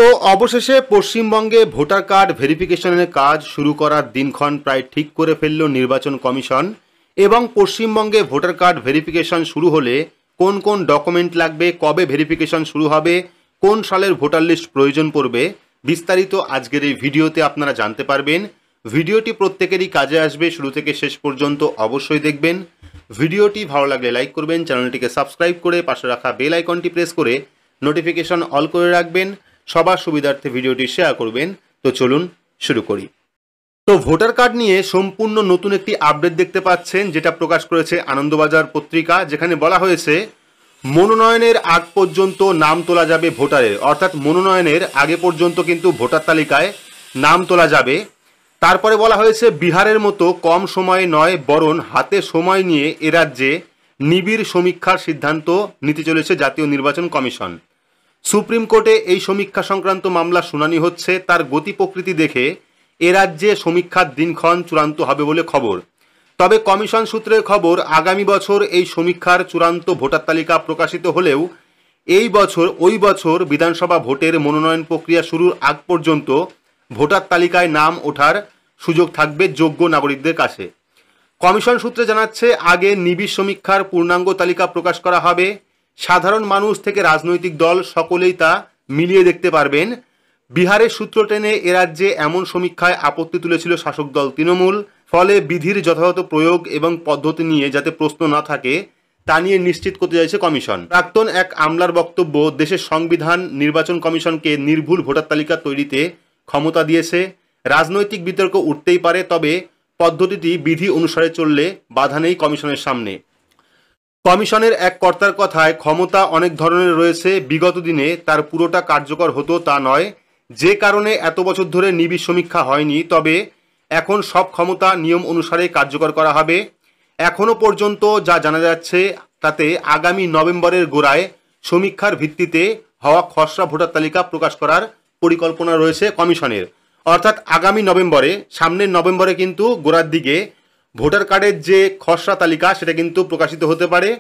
তো অবশেষে পশ্চিমবঙ্গে ভোটার কার্ড ভেরিফিকেশনের কাজ শুরু করার দিনক্ষণ প্রায় ঠিক করে ফেলল নির্বাচন কমিশন। এবং পশ্চিমবঙ্গে ভোটার কার্ড ভেরিফিকেশন শুরু হলে কোন কোন ডকুমেন্ট লাগবে, কবে ভেরিফিকেশন শুরু হবে, কোন সালের ভোটার লিস্ট প্রয়োজন পড়বে, বিস্তারিত আজকের এই ভিডিওতে আপনারা জানতে পারবেন। ভিডিওটি প্রত্যেকেরই কাজে আসবে, শুরু থেকে শেষ পর্যন্ত অবশ্যই দেখবেন। ভিডিওটি ভালো লাগলে লাইক করবেন, চ্যানেলটিকে সাবস্ক্রাইব করে পাশে রাখা বেল আইকনটি প্রেস করে নোটিফিকেশন অল করে রাখবেন, সবার সুবিধার্থে ভিডিওটি শেয়ার করবেন। তো চলুন শুরু করি। তো ভোটার কার্ড নিয়ে সম্পূর্ণ নতুন একটি আপডেট দেখতে পাচ্ছেন, যেটা প্রকাশ করেছে আনন্দবাজার পত্রিকা, যেখানে বলা হয়েছে মনোনয়নের আগ পর্যন্ত নাম তোলা যাবে ভোটারের। অর্থাৎ মনোনয়নের আগে পর্যন্ত কিন্তু ভোটার তালিকায় নাম তোলা যাবে। তারপরে বলা হয়েছে বিহারের মতো কম সময়ে নয়, বরং হাতে সময় নিয়ে এ রাজ্যে নিবিড় সমীক্ষার সিদ্ধান্ত নিতে চলেছে জাতীয় নির্বাচন কমিশন। সুপ্রিম কোর্টে এই সমীক্ষা সংক্রান্ত মামলা শুনানি হচ্ছে। তার গতি প্রকৃতি দেখে এ রাজ্যে সমীক্ষার দিনক্ষণ চূড়ান্ত হবে বলে খবর। তবে কমিশন সূত্রের খবর, আগামী বছর এই সমীক্ষার চূড়ান্ত ভোটার তালিকা প্রকাশিত হলেও ওই বছর বিধানসভা ভোটের মনোনয়ন প্রক্রিয়া শুরুর আগ পর্যন্ত ভোটার তালিকায় নাম ওঠার সুযোগ থাকবে যোগ্য নাগরিকদের কাছে। কমিশন সূত্রে জানাচ্ছে, আগে নিবিড় সমীক্ষার পূর্ণাঙ্গ তালিকা প্রকাশ করা হবে। সাধারণ মানুষ থেকে রাজনৈতিক দল সকলেই তা মিলিয়ে দেখতে পারবেন। বিহারের সূত্র টেনে এ রাজ্যে এমন সমীক্ষায় আপত্তি তুলেছিল শাসক দল তৃণমূল। ফলে বিধির যথাযথ প্রয়োগ এবং পদ্ধতি নিয়ে যাতে প্রশ্ন না থাকে তা নিয়ে নিশ্চিত করতে চাইছে কমিশন। প্রাক্তন এক আমলার বক্তব্য, দেশের সংবিধান নির্বাচন কমিশনকে নির্ভুল ভোটার তালিকা তৈরিতে ক্ষমতা দিয়েছে। রাজনৈতিক বিতর্ক উঠতেই পারে, তবে পদ্ধতিটি বিধি অনুসারে চললে বাধা নেই কমিশনের সামনে। কমিশনের এক কর্তার কথায়, ক্ষমতা অনেক ধরনের রয়েছে, বিগত দিনে তার পুরোটা কার্যকর হতো তা নয়, যে কারণে এত বছর ধরে নিবিড় সমীক্ষা হয়নি। তবে এখন সব ক্ষমতা নিয়ম অনুসারে কার্যকর করা হবে। এখনও পর্যন্ত যা জানা যাচ্ছে তাতে আগামী নভেম্বরের গোড়ায় সমীক্ষার ভিত্তিতে হওয়া খসড়া ভোটার তালিকা প্রকাশ করার পরিকল্পনা রয়েছে কমিশনের। অর্থাৎ আগামী নভেম্বরে, সামনের নভেম্বরে কিন্তু গোড়ার দিকে ভোটার কার্ডের যে খসড়া তালিকা সেটা কিন্তু প্রকাশিত হতে পারে।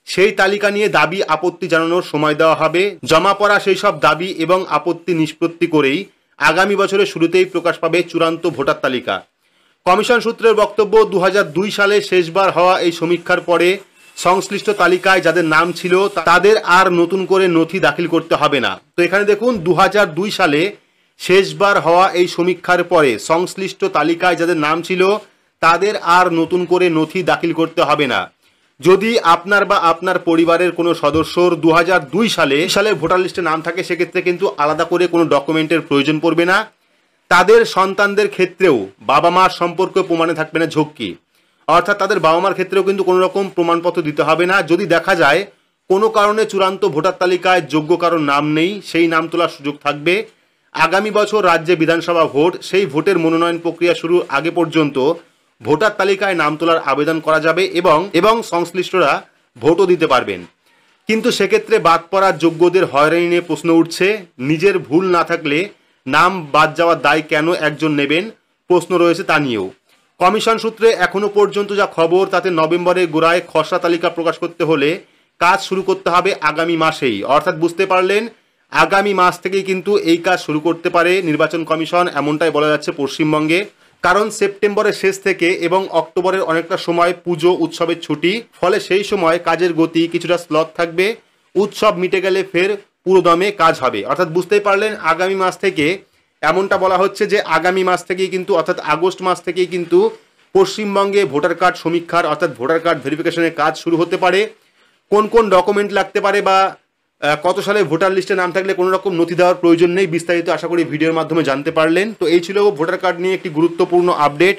সেই তালিকা নিয়ে দাবি আপত্তি জানানোর সময় দেওয়া হবে। জমা পড়া সেই সব দাবি এবং আপত্তি নিষ্পত্তি করেই আগামী বছরের শুরুতেই প্রকাশ পাবে চূড়ান্ত ভোটার তালিকা। কমিশন সূত্রের বক্তব্য, 2002 সালে শেষবার হওয়া এই সমীক্ষার পরে সংশ্লিষ্ট তালিকায় যাদের নাম ছিল তাদের আর নতুন করে নথি দাখিল করতে হবে না। তো এখানে দেখুন, 2002 সালে শেষবার হওয়া এই সমীক্ষার পরে সংশ্লিষ্ট তালিকায় যাদের নাম ছিল তাদের আর নতুন করে নথি দাখিল করতে হবে না। যদি আপনার বা আপনার পরিবারের কোনো সদস্যর 2002 সালের ভোটার লিস্টে নাম থাকে, সেক্ষেত্রে কিন্তু আলাদা করে কোনো ডকুমেন্টের প্রয়োজন পড়বে না। তাদের সন্তানদের ক্ষেত্রেও বাবা মার সম্পর্কে প্রমাণে থাকবে না ঝক্কি। অর্থাৎ তাদের বাবা মার ক্ষেত্রেও কিন্তু কোনো রকম প্রমাণপত্র দিতে হবে না। যদি দেখা যায় কোনো কারণে চূড়ান্ত ভোটার তালিকায় যোগ্য কারোর নাম নেই, সেই নাম তোলার সুযোগ থাকবে। আগামী বছর রাজ্যে বিধানসভা ভোট, সেই ভোটের মনোনয়ন প্রক্রিয়া শুরুর আগে পর্যন্ত ভোটার তালিকায় নাম তোলার আবেদন করা যাবে এবং সংশ্লিষ্টরা ভোটও দিতে পারবেন। কিন্তু সেক্ষেত্রে বাদ পড়া যোগ্যদের হয়রানি নিয়ে প্রশ্ন উঠছে। নিজের ভুল না থাকলে নাম বাদ যাওয়ার দায় কেন একজন নেবেন, প্রশ্ন রয়েছে তা নিয়েও। কমিশন সূত্রে এখনো পর্যন্ত যা খবর তাতে নভেম্বরের গোড়ায় খসড়া তালিকা প্রকাশ করতে হলে কাজ শুরু করতে হবে আগামী মাসেই। অর্থাৎ বুঝতে পারলেন, আগামী মাস থেকেই কিন্তু এই কাজ শুরু করতে পারে নির্বাচন কমিশন, এমনটাই বলা যাচ্ছে পশ্চিমবঙ্গে। কারণ সেপ্টেম্বরের শেষ থেকে এবং অক্টোবরের অনেকটা সময় পুজো উৎসবের ছুটি, ফলে সেই সময় কাজের গতি কিছুটা স্লথ থাকবে। উৎসব মিটে গেলে ফের পুরোদমে কাজ হবে। অর্থাৎ বুঝতেই পারলেন, আগামী মাস থেকে এমনটা বলা হচ্ছে যে আগামী মাস থেকেই কিন্তু, অর্থাৎ আগস্ট মাস থেকেই কিন্তু পশ্চিমবঙ্গে ভোটার কার্ড সমীক্ষার অর্থাৎ ভোটার কার্ড ভেরিফিকেশনের কাজ শুরু হতে পারে। কোন কোন ডকুমেন্ট লাগতে পারে বা কত সালে ভোটার লিস্টে নাম থাকলে কোনো রকম নথি দেওয়ার প্রয়োজন নেই, বিস্তারিত আশা করি ভিডিওর মাধ্যমে জানতে পারলেন। তো এই ছিল ভোটার কার্ড নিয়ে একটি গুরুত্বপূর্ণ আপডেট।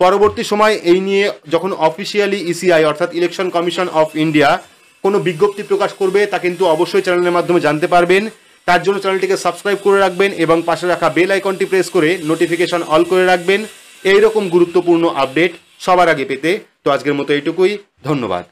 পরবর্তী সময় এই নিয়ে যখন অফিসিয়ালি ইসিআই অর্থাৎ ইলেকশন কমিশন অফ ইন্ডিয়া কোনো বিজ্ঞপ্তি প্রকাশ করবে, তা কিন্তু অবশ্যই চ্যানেলের মাধ্যমে জানতে পারবেন। তার জন্য চ্যানেলটিকে সাবস্ক্রাইব করে রাখবেন এবং পাশে রাখা বেল আইকনটি প্রেস করে নোটিফিকেশন অল করে রাখবেন এইরকম গুরুত্বপূর্ণ আপডেট সবার আগে পেতে। তো আজকের মতো এইটুকুই, ধন্যবাদ।